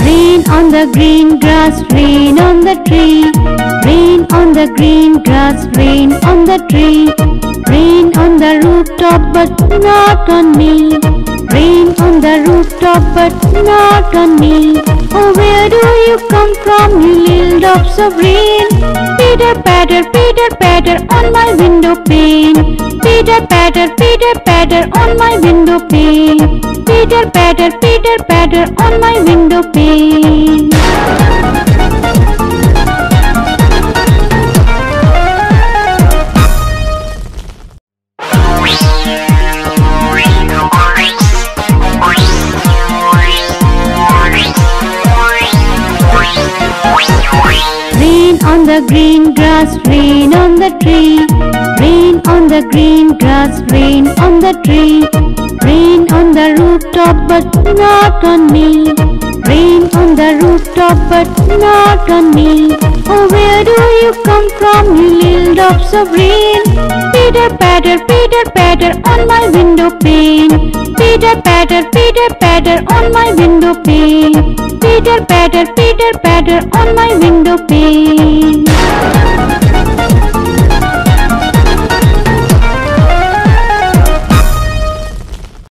Rain on the green grass, rain on the tree. Rain on the green grass, rain on the tree. Rain on the rooftop but not on me. Rain on the rooftop but not on me. Oh, where do you come from, you little drops of rain? Pitter patter on my window pane. Pitter patter on my window pane. Pitter patter on my window pane. Rain on the green grass, rain on the tree. Rain on the green grass, rain on the tree. Rain on the rooftop but not on me. Rain on the rooftop but not on me. Oh, where do you come from, you little drops of rain? Pitter patter on my window pane. Pitter patter on my window pane. Pitter patter on my window pane.